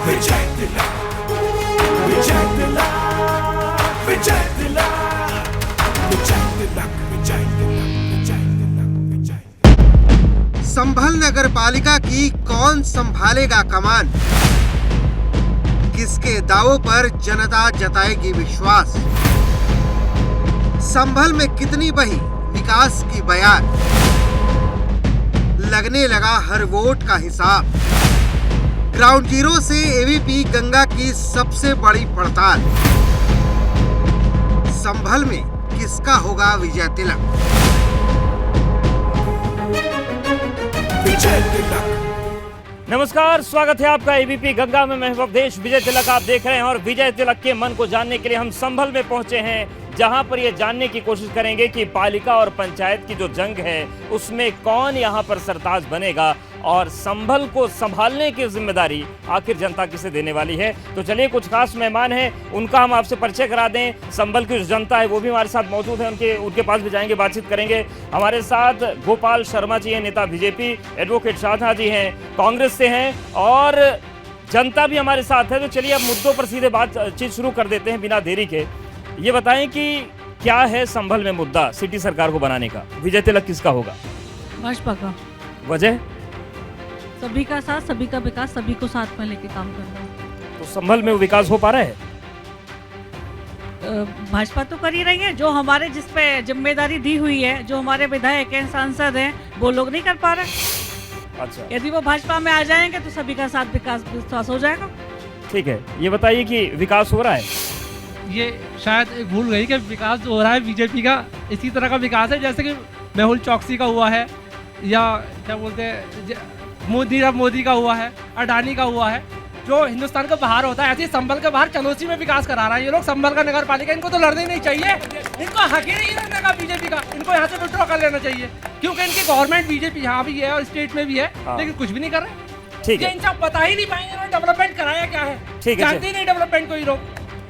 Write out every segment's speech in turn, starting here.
विजय तिलक, विजय तिलक, विजय तिलक, विजय तिलक, विजय तिलक, विजय तिलक, विजय। संभल नगर पालिका की कौन संभालेगा कमान? किसके दावों पर जनता जताएगी विश्वास? संभल में कितनी बही विकास की बयान? लगने लगा हर वोट का हिसाब। ग्राउंड जीरो से एवीपी गंगा की सबसे बड़ी पड़ताल। संभल में किसका होगा विजय तिलक? विजय तिलक। नमस्कार, स्वागत है आपका एबीपी गंगा में। मैं अवधेश विजय तिलक आप देख रहे हैं और विजय तिलक के मन को जानने के लिए हम संभल में पहुंचे हैं, जहां पर ये जानने की कोशिश करेंगे कि पालिका और पंचायत की जो जंग है उसमें कौन यहां पर सरताज बनेगा और संभल को संभालने की जिम्मेदारी आखिर जनता किसे देने वाली है। तो चलिए, कुछ खास मेहमान हैं, उनका हम आपसे परिचय करा दें। संभल की जो जनता है वो भी हमारे साथ मौजूद है, उनके पास भी जाएंगे, बातचीत करेंगे। हमारे साथ गोपाल शर्मा जी हैं, नेता बीजेपी। एडवोकेट शाहजहां जी हैं, कांग्रेस से हैं, और जनता भी हमारे साथ है। तो चलिए अब मुद्दों पर सीधे बातचीत शुरू कर देते हैं बिना देरी के। ये बताएं कि क्या है संभल में मुद्दा सिटी सरकार को बनाने का? विजय तिलक किसका होगा? भाजपा का। वजह? सभी का साथ, सभी का विकास, सभी को साथ में लेके काम करना। तो संभल में विकास हो पा रहा है? भाजपा तो कर ही रही है, जो हमारे जिस पे जिम्मेदारी दी हुई है, जो हमारे विधायक हैं, सांसद हैं, वो लोग नहीं कर पा रहे। अच्छा, यदि वो भाजपा में आ जाएंगे तो सभी का साथ विकास हो जाएगा। ठीक है। ये बताइए कि विकास हो रहा है? ये शायद एक भूल गई कि विकास जो हो रहा है बीजेपी का इसी तरह का विकास है जैसे कि मेहुल चौकसी का हुआ है, या क्या बोलते हैं मोदी का हुआ है, अडानी का हुआ है। जो हिंदुस्तान का बाहर होता है, ऐसे ही संभल के बाहर चनौसी में विकास करा रहा है ये लोग। संभल का नगर पालिका, इनको तो लड़ना ही नहीं चाहिए, इनको हक ही नहीं लड़ने का बीजेपी का। इनको यहाँ से विड्रॉ कर लेना चाहिए, क्योंकि इनकी गवर्नमेंट बीजेपी यहाँ भी है और स्टेट में भी है, लेकिन कुछ भी नहीं कर रहे। ठीक है, इनसे बता ही नहीं पाएंगे डेवलपमेंट कराया क्या है। ठीक है, जानते ही नहीं डेवलपमेंट को ही लोग।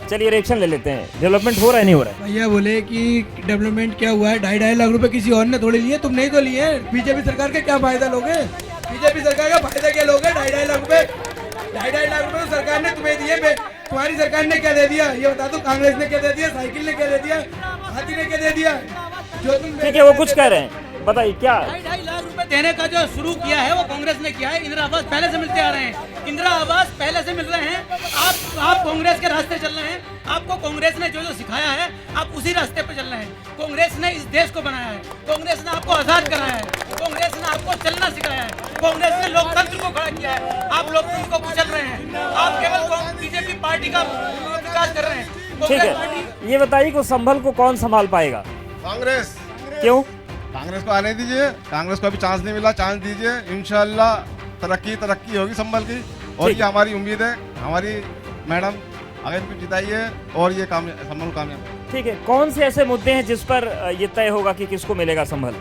चलिए रिएक्शन ले लेते हैं। डेवलपमेंट हो रहा है नहीं हो रहा है? भैया बोले कि डेवलपमेंट क्या हुआ है, 2.5 लाख रुपए किसी और ने थोड़े लिए, तुम नहीं तो लिए। बीजेपी सरकार का क्या फायदा लोगे? बीजेपी सरकार का फायदा क्या लोगे? 2.5 लाख रुपए, 2.5 लाख रुपए तो सरकार ने तुम्हें दिए। तुम्हारी सरकार ने क्या दे दिया ये बता दो। कांग्रेस ने क्या दे दिया? साइकिल ने क्या दे दिया? हाथी ने क्या दे दिया? जो तुम ठीक है, वो कुछ कह रहे हैं, बताइए क्या? 2.5 लाख रुपए देने का जो शुरू किया है वो कांग्रेस ने किया है। इंदिरा आवास पहले से मिलते आ रहे हैं, इंदिरा आवास पहले से मिल रहे हैं। आप कांग्रेस के रास्ते चल रहे हैं। आपको कांग्रेस ने जो सिखाया है आप उसी रास्ते पे चल रहे हैं। कांग्रेस ने इस देश को बनाया है, कांग्रेस ने आपको आजाद कराया है, कांग्रेस ने आपको चलना सिखाया है, कांग्रेस ने लोकतंत्र को खड़ा किया है। आप लोकतंत्र को कुचल रहे हैं, आप केवल बीजेपी पार्टी का विकास कर रहे हैं। ठीक है, ये बताइए कि संभल को कौन संभाल पाएगा? कांग्रेस। क्यों? कांग्रेस को आने दीजिए, कांग्रेस को अभी चांस नहीं मिला, चांस दीजिए। इंशाल्लाह तरक्की होगी संभल की, और ये हमारी उम्मीद है। हमारी मैडम अगर इनको जिताइए और ये संभल कामयाब। ठीक है, कौन से ऐसे मुद्दे हैं जिस पर ये तय होगा कि किसको मिलेगा संभल?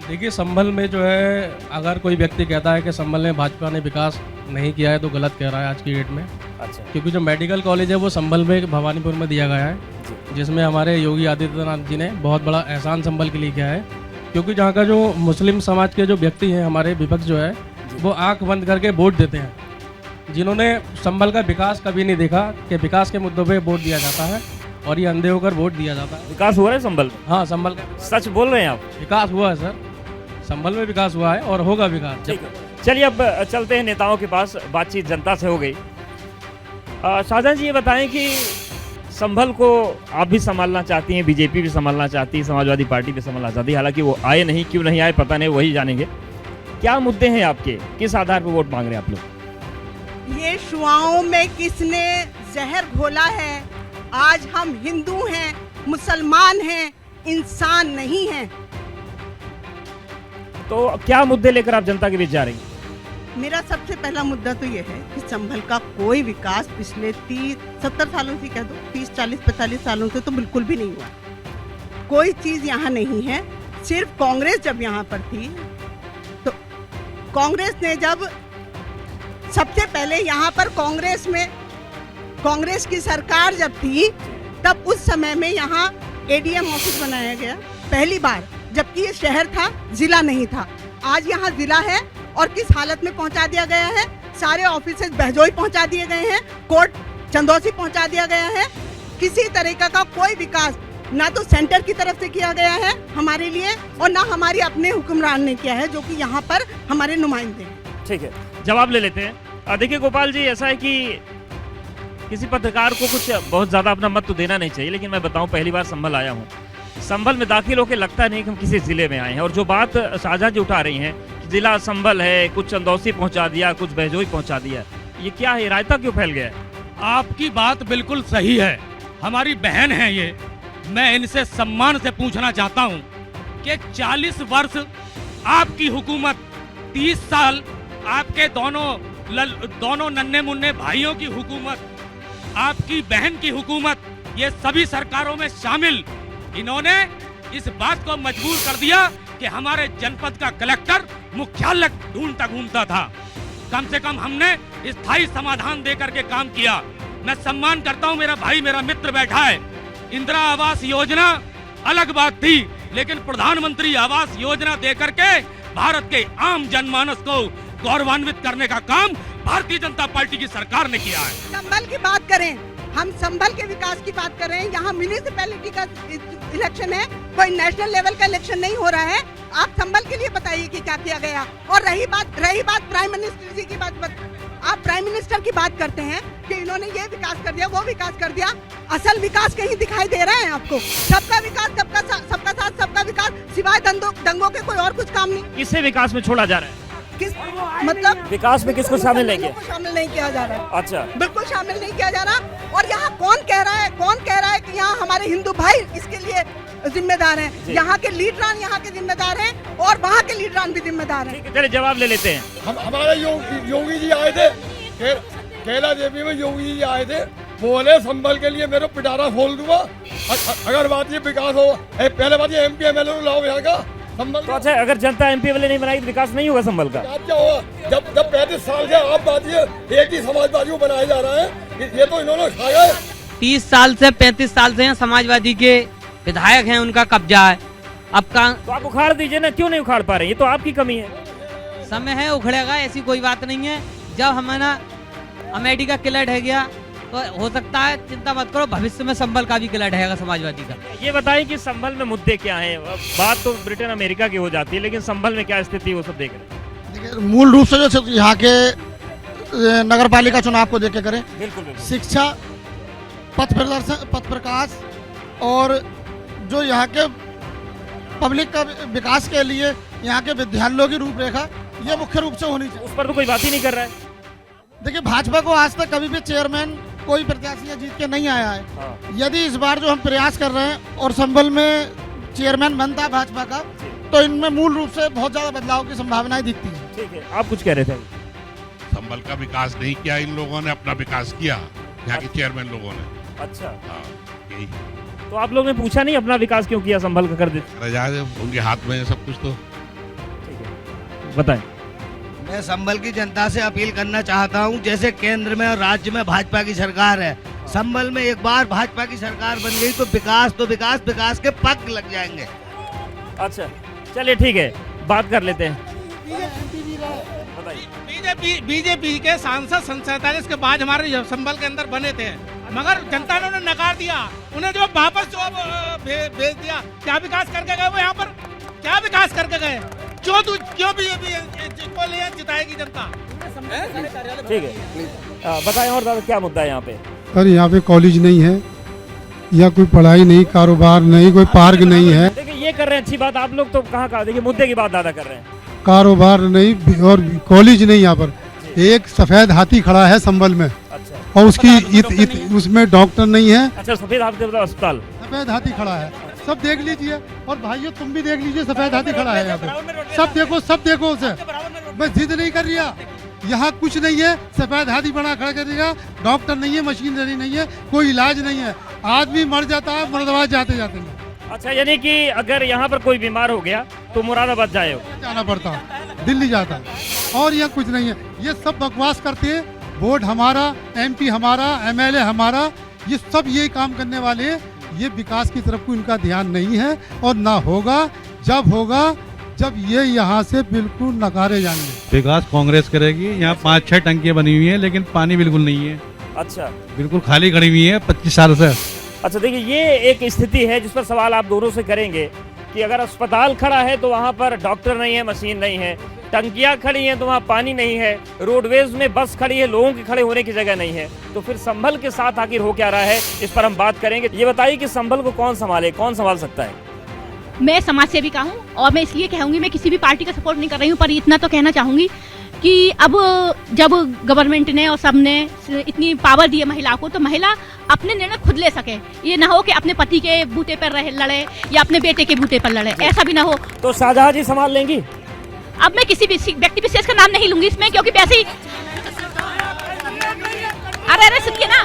देखिए, संभल में जो है, अगर कोई व्यक्ति कहता है कि संभल में भाजपा ने विकास नहीं किया है तो गलत कह रहा है आज की डेट में। अच्छा, क्योंकि जो मेडिकल कॉलेज है वो संभल में भवानीपुर में दिया गया है, जिसमें हमारे योगी आदित्यनाथ जी ने बहुत बड़ा एहसान संभल के लिए किया है। क्योंकि जहाँ का जो मुस्लिम समाज के जो व्यक्ति हैं, हमारे विपक्ष जो है, वो आंख बंद करके वोट देते हैं, जिन्होंने संभल का विकास कभी नहीं देखा कि विकास के मुद्दों पे वोट दिया जाता है, और ये अंधे होकर वोट दिया जाता है। विकास हो रहा है संभल में? हाँ, संभल का सच बोल रहे हैं आप? विकास हुआ है सर, संभल में विकास हुआ है और होगा विकास। ठीक है, चलिए अब चलते हैं नेताओं के पास। बातचीत जनता से हो गई। शाहजहां जी, ये बताएं कि संभल को आप भी संभालना चाहती हैं, बीजेपी भी संभालना चाहती है, समाजवादी पार्टी भी संभालना चाहती है। हालांकि वो आए नहीं, क्यों नहीं आए पता नहीं, वही जानेंगे। क्या मुद्दे हैं आपके, किस आधार पर वोट मांग रहे हैं आप लोग? ये शुआओं में किसने जहर घोला है? आज हम हिंदू हैं, मुसलमान हैं, इंसान नहीं हैं। तो क्या मुद्दे लेकर आप जनता के बीच जा रही हैं? मेरा सबसे पहला मुद्दा तो ये है कि संभल का कोई विकास पिछले 30-70 सालों से, कह दो 30, 40, 45 सालों से तो बिल्कुल भी नहीं हुआ। कोई चीज़ यहाँ नहीं है। सिर्फ कांग्रेस जब यहाँ पर थी तो कांग्रेस ने जब सबसे पहले यहाँ पर कांग्रेस की सरकार जब थी, तब उस समय में यहाँ एडीएम ऑफिस बनाया गया पहली बार, जबकि ये शहर था, जिला नहीं था। आज यहाँ जिला है और किस हालत में पहुंचा दिया गया है? सारे ऑफिसेज बहजोई पहुंचा दिए गए हैं, कोर्ट चंदौसी पहुंचा दिया गया है। किसी तरीका का कोई विकास ना तो सेंटर की तरफ से किया गया है हमारे लिए और ना हमारे अपने हुक्मरान ने किया है, जो कि यहाँ पर हमारे नुमाइंदे हैं। ठीक है, जवाब ले लेते हैं। देखिए गोपाल जी, ऐसा है कि किसी पत्रकार को कुछ बहुत ज्यादा अपना मत तो देना नहीं चाहिए, लेकिन मैं बताऊं पहली बार संभल आया हूं। संभल में दाखिल होकर लगता नहीं कि हम किसी जिले में आए हैं। और जो बात शाहजहां जी उठा रही हैं, जिला संभल है, कुछ चंदौसी पहुंचा दिया, कुछ बहजोई पहुंचा दिया, ये क्या है? रायता क्यों फैल गया है? आपकी बात बिल्कुल सही है, हमारी बहन है ये। मैं इनसे सम्मान से पूछना चाहता हूं कि 40 वर्ष आपकी हुकूमत, 30 साल आपके दोनों नन्हे मुन्ने भाइयों की हुकूमत, आपकी बहन की हुकूमत, ये सभी सरकारों में शामिल, इन्होंने इस बात को मजबूर कर दिया कि हमारे जनपद का कलेक्टर मुख्यालय ढूंढता घूमता था। कम से कम हमने स्थायी समाधान देकर के काम किया। मैं सम्मान करता हूं, मेरा भाई मेरा मित्र बैठा है। इंदिरा आवास योजना अलग बात थी, लेकिन प्रधानमंत्री आवास योजना देकर के भारत के आम जनमानस को गौरवान्वित करने का काम भारतीय जनता पार्टी की सरकार ने किया है। संभल की बात करें, हम संभल के विकास की बात कर रहे हैं। यहाँ म्यूनिसिपैलिटी का इलेक्शन है, कोई नेशनल लेवल का इलेक्शन नहीं हो रहा है। आप संभल के लिए बताइए कि क्या किया गया। और रही बात प्राइम मिनिस्टर जी की बात, आप प्राइम मिनिस्टर की बात करते हैं कि इन्होंने ये विकास कर दिया, वो विकास कर दिया। असल विकास कहीं दिखाई दे रहा है आपको? सबका विकास, सबका साथ, सबका विकास, सिवाय दंगों के कोई और कुछ काम नहीं। किससे विकास में छोड़ा जा रहा है? किस मतलब विकास में किसको शामिल नहीं किया? शामिल नहीं किया जा रहा है। अच्छा, बिल्कुल शामिल नहीं किया जा रहा। और यहाँ कौन कह रहा है कि यहाँ हमारे हिंदू भाई इसके लिए जिम्मेदार हैं? यहाँ के लीडरान यहाँ के जिम्मेदार हैं और वहाँ के लीडरान भी जिम्मेदार हैं। चलिए जवाब ले लेते हैं। हमारे योगी जी आए थे, केला देवी में योगी जी आए थे, बोले संभल के लिए मेरे पिटारा खोल दूंगा अगर बात ये विकास हो। पहले बात ये MP MLA लाओ यहाँ का संभल। तो अच्छा, अगर जनता MP वाले नहीं बनाई तो विकास नहीं होगा संभल का? क्या होगा? जब 35 साल से आप बातिए एक ही समाजवादी को बनाया जा रहा है, ये तो इन्होंने खाया है। 30 साल से 35 साल से समाजवादी के विधायक हैं, उनका कब्जा है। अब तो आप उखाड़ दीजिए ना, क्यों नहीं उखाड़ पा रहे? ये तो आपकी कमी है। समय है, उखड़ेगा, ऐसी कोई बात नहीं है। जब हमारा अमेठी का किला ढह गया तो हो सकता है, चिंता मत करो, भविष्य में संभल का भी किला ढहेगा समाजवादी का। ये बताइए कि संभल में मुद्दे क्या हैं? बात तो ब्रिटेन अमेरिका की हो जाती है, लेकिन संभल में क्या स्थिति है वो सब देख रहे हैं। देखिए, मूल रूप से जो यहाँ के नगर पालिका चुनाव को देख के करें, बिल्कुल। शिक्षा, पथ प्रकाश और जो यहाँ के पब्लिक का विकास के लिए यहाँ के विद्यालयों की रूपरेखा, ये मुख्य रूप से होनी चाहिए। उस पर तो कोई बात ही नहीं कर रहा है। देखिए, भाजपा को आज तक कभी भी चेयरमैन कोई प्रत्याशी जीत के नहीं आया है। हाँ। यदि इस बार जो हम प्रयास कर रहे हैं और संभल में चेयरमैन बनता है भाजपा का, तो इनमें मूल रूप से बहुत ज्यादा बदलाव की संभावनाएं दिखती है। ठीक है, आप कुछ कह रहे थे? संभल का विकास नहीं किया इन लोगों ने, अपना विकास किया यहाँ के चेयरमैन लोगों ने। अच्छा, हाँ, यही। तो आप लोगों ने पूछा नहीं अपना विकास क्यों किया, संभल का कर देते? उनके हाथ में है सब कुछ। तो ठीक है, बताएं। मैं संभल की जनता से अपील करना चाहता हूं, जैसे केंद्र में और राज्य में भाजपा की सरकार है, संभल में एक बार भाजपा की सरकार बन गई तो विकास के पग लग जाएंगे। अच्छा, चलिए ठीक है, बात कर लेते हैं। बीजेपी के सांसद 47 के बाद हमारे संभल के अंदर बने थे, मगर जनता ने उन्हें नकार दिया, उन्हें जो वापस जो भेज दिया। क्या विकास करके गए वो यहाँ पर? क्या विकास करके गए? क्यों बीजेपी को जिताएगी जनता? ठीक है, बताएं और दादा क्या मुद्दा है यहाँ पे? अरे यहाँ पे कॉलेज नहीं है, या कोई पढ़ाई नहीं, कारोबार नहीं, कोई पार्क नहीं है। देखिए ये कर रहे हैं अच्छी बात, आप लोग तो कहाँ देखिए मुद्दे की बात ज्यादा कर रहे हैं। कारोबार नहीं और कॉलेज नहीं। यहाँ पर एक सफेद हाथी खड़ा है संभल में। अच्छा। और उसकी उसमें डॉक्टर नहीं है। अच्छा, सफेद हाथी अस्पताल, सफेद हाथी खड़ा है, सब देख लीजिए। और भाइयों तुम भी देख लीजिए, सफेद हाथी खड़ा है यहाँ पे, सब देखो उसे। मैं जिद नहीं कर रहा, यहाँ कुछ नहीं है, सफेद हाथी बना खड़ा करेगा, डॉक्टर नहीं है, मशीनरी नहीं है, कोई इलाज नहीं है, आदमी मर जाता है मुरादाबाद जाते जाते। अच्छा, यानी कि अगर यहाँ पर कोई बीमार हो गया तो मुरादाबाद जाना पड़ता, दिल्ली जाता, और यहाँ कुछ नहीं है। ये सब बकवास करते हैं, बोर्ड हमारा, MP हमारा, MLA हमारा, ये सब यही काम करने वाले हैं। ये विकास की तरफ को इनका ध्यान नहीं है और ना होगा। जब होगा जब ये यहाँ से बिल्कुल नकारे जाएंगे। विकास कांग्रेस करेगी। यहाँ 5-6 टंकियां बनी हुई हैं लेकिन पानी बिल्कुल नहीं है। अच्छा, बिल्कुल खाली खड़ी हुई है 25 साल से। अच्छा देखिए, ये एक स्थिति है जिस पर सवाल आप दोनों से करेंगे कि अगर अस्पताल खड़ा है तो वहाँ पर डॉक्टर नहीं है, मशीन नहीं है, टंकियाँ खड़ी हैं तो वहाँ पानी नहीं है, रोडवेज में बस खड़ी है, लोगों के खड़े होने की जगह नहीं है, तो फिर संभल के साथ आखिर हो क्या रहा है, इस पर हम बात करेंगे। ये बताइए कि संभल को कौन संभाले, कौन संभाल सकता है? मैं समाज सेविका हूँ और मैं इसलिए कहूँगी, मैं किसी भी पार्टी का सपोर्ट नहीं कर रही हूँ, पर इतना तो कहना चाहूँगी कि अब जब गवर्नमेंट ने और सब ने इतनी पावर दी है महिला को, तो महिला अपने निर्णय खुद ले सके। ये ना हो कि अपने पति के बूते पर लड़े या अपने बेटे के बूते पर लड़े, ऐसा भी ना हो। तो शाहजहां जी संभाल लेंगी? अब मैं किसी भी व्यक्ति विशेष का नाम नहीं लूंगी इसमें, क्योंकि वैसे ही अरे सुनिए ना,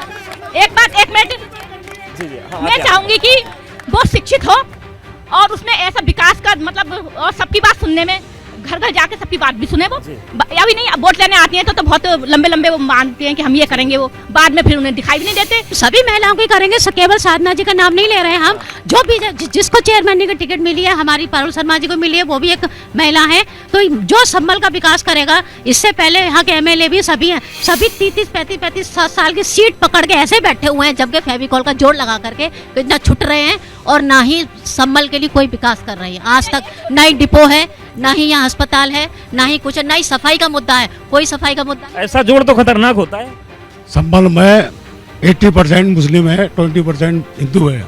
एक मिनट। मैं चाहूंगी कि वो शिक्षित हो और उसमें ऐसा विकास का मतलब, और सबकी बात सुनने में, घर घर जाके सबकी बात भी सुने वो। अभी नहीं, वोट लेने आती हैं तो बहुत लंबे लंबे वो मानते हैं कि हम ये करेंगे, वो बाद में फिर उन्हें दिखाई भी नहीं देते। सभी महिलाओं की करेंगे, केवल साधना जी का नाम नहीं ले रहे हैं हम। जो भी जिसको चेयरमैन की टिकट मिली है, हमारी पारुल शर्मा जी को मिली है, वो भी एक महिला है। तो जो संभल का विकास करेगा, इससे पहले यहाँ के MLA भी सभी हैं, सभी 30-35 साल की सीट पकड़ के ऐसे बैठे हुए हैं, जबकि फेविकॉल का जोड़ लगा करके ना छुट रहे हैं और ना ही संभल के लिए कोई विकास कर रही है। आज तक ना ही डिपो है, ना ही यहाँ अस्पताल है, ना ही कुछ, ना ही सफाई का मुद्दा है, कोई सफाई का मुद्दा। ऐसा जोड़ तो खतरनाक होता है। संभल में 80% मुस्लिम है, 20% हिंदू है।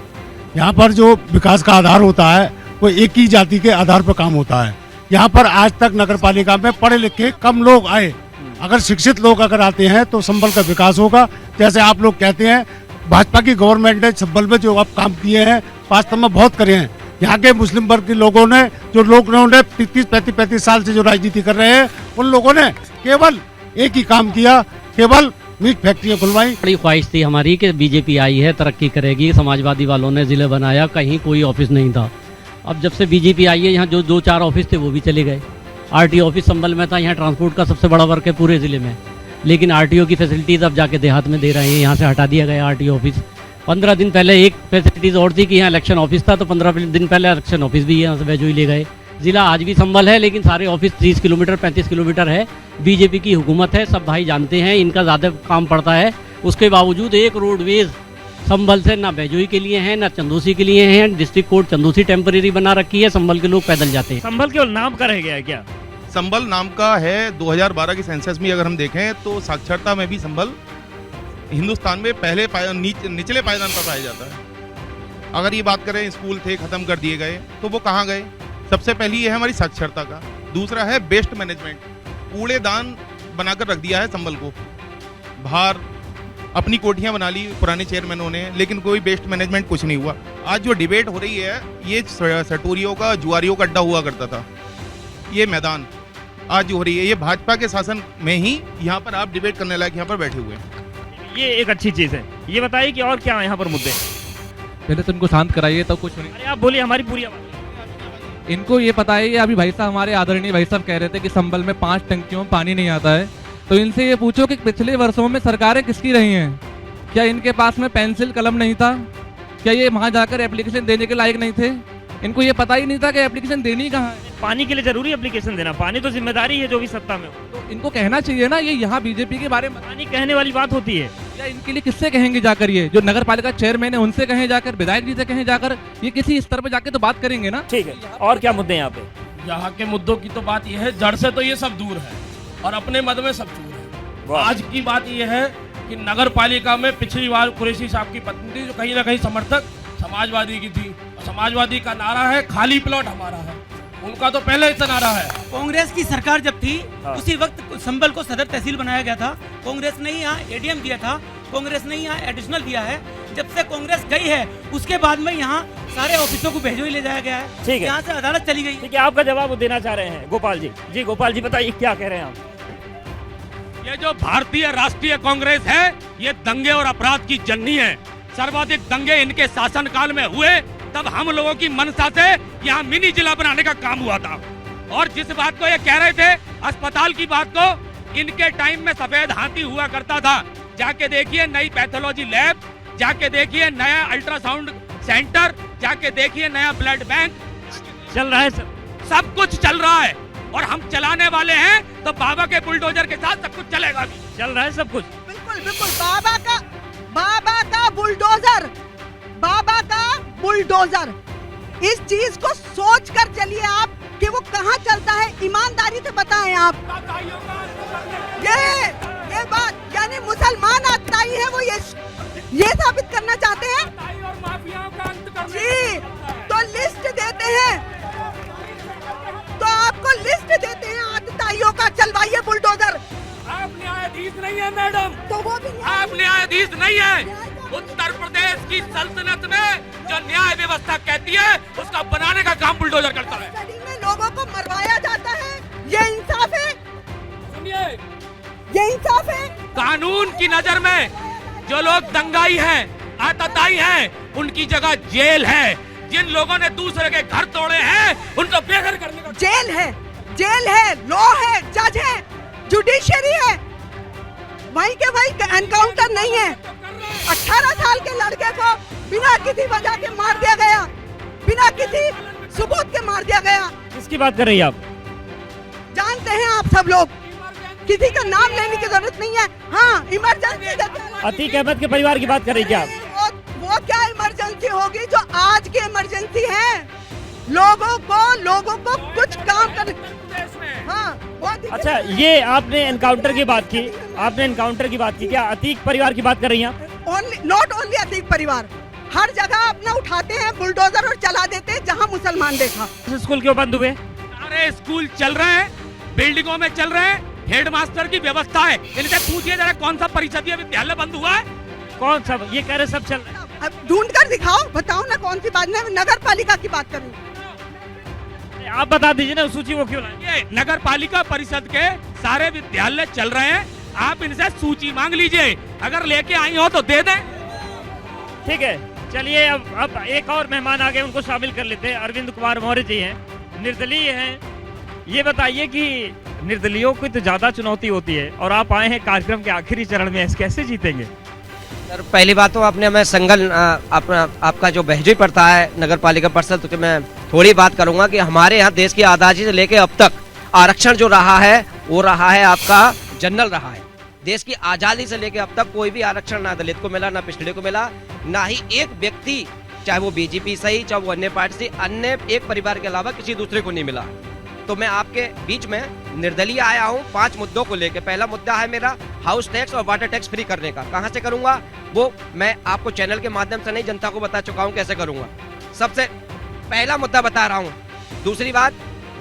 यहाँ पर जो विकास का आधार होता है वो एक ही जाति के आधार पर काम होता है। यहाँ पर आज तक नगर पालिका में पढ़े लिखे कम लोग आए। अगर शिक्षित लोग अगर आते हैं तो संभल का विकास होगा। जैसे आप लोग कहते हैं, भाजपा की गवर्नमेंट ने संभल में जो आप काम किए हैं वास्तव में बहुत करे हैं। यहाँ के मुस्लिम वर्ग के लोगों ने, जो लोग ने 30-35 साल से जो राजनीति कर रहे हैं, उन लोगों ने केवल एक ही काम किया, केवल मीट फैक्ट्रियाँ खुलवाई। बड़ी ख्वाहिश थी हमारी कि बीजेपी आई है, तरक्की करेगी। समाजवादी वालों ने जिले बनाया, कहीं कोई ऑफिस नहीं था। अब जब से बीजेपी आई है, यहाँ जो 2-4 ऑफिस थे वो भी चले गए। RTO ऑफिस संभल में था, यहाँ ट्रांसपोर्ट का सबसे बड़ा वर्क है पूरे ज़िले में, लेकिन RTO की फैसिलिटीज़ अब जाके देहात में दे रहे हैं। यहाँ से हटा दिया गया RTO ऑफिस। 15 दिन पहले एक फैसिलिटीज़ और थी कि यहाँ इलेक्शन ऑफिस था, तो 15 दिन पहले इलेक्शन ऑफिस भी यहाँ से वैजो ही ले गए। ज़िला आज भी संभल है, लेकिन सारे ऑफिस 30 किलोमीटर 35 किलोमीटर है। बीजेपी की हुकूमत है, सब भाई जानते हैं, इनका ज़्यादा काम पड़ता है। उसके बावजूद एक रोडवेज संभल से ना बैजोई के लिए है, ना चंदोसी के लिए है। डिस्ट्रिक्ट कोर्ट चंदोसी टेम्परेरी बना रखी है, संभल के लोग पैदल जाते हैं। संभल केवल नाम का रह गया है क्या? संभल नाम का है। 2012 की सेंसस में अगर हम देखें तो साक्षरता में भी संभल हिंदुस्तान में पहले निचले पायदान पर पाया जाता है। अगर ये बात करें, स्कूल थे खत्म कर दिए गए, तो वो कहाँ गए? सबसे पहली ये है हमारी साक्षरता का। दूसरा है वेस्ट मैनेजमेंट, कूड़ेदान बनाकर रख दिया है संभल को। बाहर अपनी कोठियां बना ली पुराने चेयरमैनों ने, लेकिन कोई वेस्ट मैनेजमेंट कुछ नहीं हुआ। आज जो डिबेट हो रही है, ये सटोरियों का, जुआरियों का अड्डा हुआ करता था। ये मैदान आज जो हो रही है, ये भाजपा के शासन में ही यहाँ पर आप डिबेट करने लायक यहाँ पर बैठे हुए हैं। ये एक अच्छी चीज है। ये बताइए कि और क्या यहाँ पर मुद्दे? पहले तो इनको शांत कराइए, तो कुछ नहीं। अरे आप बोलिए, हमारी पूरी आवाज। इनको ये पता है, ये अभी भाई साहब, हमारे आदरणीय भाई साहब कह रहे थे कि संभल में 5 टंकियों में पानी नहीं आता है। तो इनसे ये पूछो कि पिछले वर्षों में सरकारें किसकी रही हैं? क्या इनके पास में पेंसिल कलम नहीं था? क्या ये वहाँ जाकर एप्लीकेशन देने के लायक नहीं थे? इनको ये पता ही नहीं था कि एप्लीकेशन देनी कहाँ है। पानी के लिए जरूरी एप्लीकेशन देना, पानी तो जिम्मेदारी है जो भी सत्ता में हो। तो इनको कहना चाहिए ना, ये यहाँ बीजेपी के बारे में पानी कहने वाली बात होती है। या इनके लिए किससे कहेंगे जाकर? ये जो नगर पालिका चेयरमैन है उनसे कहें जाकर, विधायक जी से कहें जाकर, ये किसी स्तर पर जाके तो बात करेंगे ना। ठीक है, और क्या मुद्दे यहाँ पे? यहाँ के मुद्दों की तो बात यह है, जड़ से तो ये सब दूर है और अपने मद में सब चूर है। आज की बात यह है कि नगर पालिका में पिछली बार कुरैशी साहब की पत्नी थी, जो कहीं ना कहीं समर्थक समाजवादी की थी। समाजवादी का नारा है खाली प्लॉट हमारा है, उनका तो पहले ही नारा है। कांग्रेस की सरकार जब थी, उसी वक्त संभल को सदर तहसील बनाया गया था। कांग्रेस ने यहाँ ADM दिया था, कांग्रेस ने यहाँ एडिशनल दिया है। जब से कांग्रेस गई है, उसके बाद में यहाँ सारे ऑफिसों को भेजो ही ले जाया गया है। ठीक है, यहाँ से अदालत चली गई। ठीक है, आपका जवाब देना चाह रहे हैं गोपाल जी। जी गोपाल जी, बताइए क्या कह रहे हैं आप? ये जो भारतीय राष्ट्रीय कांग्रेस है, ये दंगे और अपराध की जननी है। सर्वाधिक दंगे इनके शासनकाल में हुए, तब हम लोगों की मंशा से यहाँ मिनी जिला बनाने का काम हुआ था। और जिस बात को ये कह रहे थे, अस्पताल की बात को, इनके टाइम में सफेद हाथी हुआ करता था। जाके देखिए नई पैथोलॉजी लैब, जाके देखिए नया अल्ट्रासाउंड सेंटर, जाके देखिए नया ब्लड बैंक चल रहा है। सब कुछ चल रहा है और हम चलाने वाले हैं, तो बाबा के बुलडोजर के साथ सब कुछ चलेगा भी। चल रहा है सब कुछ। बिल्कुल बिल्कुल, बाबा का बुलडोजर, बाबा का बुलडोजर। इस चीज को सोच कर चलिए आप कि वो कहाँ चलता है, ईमानदारी से बताएं आप। ये बात यानी मुसलमान आताई है, वो ये साबित करना चाहते हैं जी। तो लिस्ट देते हैं, तो आपको लिस्ट देते हैं आतताइयों का, चलवाइए बुलडोजर। आप न्यायाधीश नहीं है मैडम, तो वो भी आप न्यायाधीश नहीं है। उत्तर प्रदेश की सल्तनत में जो न्याय व्यवस्था कहती है उसका बनाने का काम बुलडोजर करता है। में लोगों को मरवाया जाता है, ये इंसाफ है? सुनिए, ये इंसाफ है? कानून की नजर में जो लोग दंगाई हैं, आतताई हैं, उनकी जगह जेल है। जिन लोगों ने दूसरे के घर तोड़े हैं उनको बेघर करने का जेल है, लॉ है, जज है, जुडिशरी है, वहीं के वहीं एनकाउंटर नहीं है। 18 साल के लड़के को बिना किसी वजह के मार दिया गया, बिना किसी सबूत के मार दिया गया। किसकी बात कर रही हैं आप? जानते हैं आप सब लोग, किसी का नाम लेने की जरूरत नहीं है। हाँ, इमरजेंसी। अतीक अहमद के परिवार की बात कर रही क्या आप? वो क्या इमरजेंसी होगी जो आज की इमरजेंसी है? लोगों को कुछ काम कर। हाँ, अच्छा, ये आपने एनकाउंटर की बात की, क्या अतीक परिवार की बात कर रही हैं? नॉट ओनली अतीक परिवार, हर जगह अपना उठाते हैं बुलडोजर और चला देते हैं जहाँ मुसलमान देखा। स्कूल क्यों बंद हुए? सारे स्कूल चल रहे हैं, बिल्डिंगों में चल रहे हैं, हेडमास्टर की व्यवस्था है। इनसे पूछिए जरा कौन सा परिषदीय विद्यालय बंद हुआ है? कौन सा? ये कह रहे सब चल रहा है। अब ढूंढ कर दिखाओ, बताओ ना कौन सी बात। नगर पालिका की बात करूँ, आप बता दीजिए ना सूची वो क्यों लाए? ये नगर पालिका परिषद के सारे विद्यालय चल रहे हैं, आप इनसे सूची मांग लीजिए, अगर लेके आई हो तो दे दें। ठीक है, चलिए अब एक और मेहमान आ गए, उनको शामिल कर लेते हैं। अरविंद कुमार मौर्य जी हैं, निर्दलीय हैं। ये बताइए कि निर्दलीयों की तो ज्यादा चुनौती होती है और आप आए हैं कार्यक्रम के आखिरी चरण में, कैसे जीतेंगे? सर, पहली बात तो आपने हमें संगल आपका जो बहजोई पड़ता है नगर पालिका परिषद, तो मैं थोड़ी बात करूंगा कि हमारे यहाँ देश की आज़ादी से लेके अब तक आरक्षण जो रहा है वो रहा है आपका जनरल रहा है। देश की आज़ादी से लेके अब तक कोई भी आरक्षण ना दलित को मिला, ना पिछड़े को मिला, ना ही एक व्यक्ति, चाहे वो बीजेपी सही, चाहे वो अन्य पार्टी से, अन्य एक परिवार के अलावा किसी दूसरे को नहीं मिला। तो मैं आपके बीच में निर्दलीय आया हूँ 5 मुद्दों को लेकर। पहला मुद्दा है मेरा हाउस टैक्स और वाटर टैक्स फ्री करने का। कहाँ से करूँगा वो मैं आपको चैनल के माध्यम से नहीं, जनता को बता चुका हूँ कैसे करूँगा। सबसे पहला मुद्दा बता रहा हूँ। दूसरी बात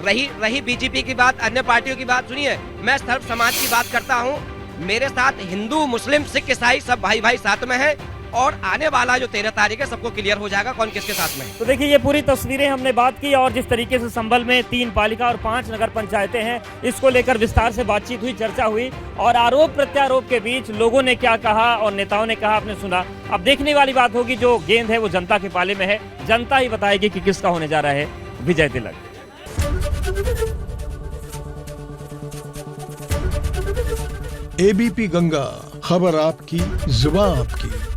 रही बीजेपी की बात, अन्य पार्टियों की बात, सुनिए, मैं सर्व समाज की बात करता हूँ। मेरे साथ हिंदू, मुस्लिम, सिख, ईसाई सब भाई साथ में है और आने वाला जो 13 तारीख है सबको क्लियर हो जाएगा कौन किसके साथ में। तो देखिए, ये पूरी तस्वीरें हमने बात की और जिस तरीके से संभल में 3 पालिका और 5 नगर पंचायतें हैं, इसको लेकर विस्तार से बातचीत हुई, चर्चा हुई और आरोप प्रत्यारोप के बीच लोगों ने क्या कहा और नेताओं ने कहा, आपने सुना। अब देखने वाली बात होगी, जो गेंद है वो जनता के पाले में है, जनता ही बताएगी कि किसका होने जा रहा है विजय तिलक। एबीपी गंगा, खबर आपकी, जुबान आपकी।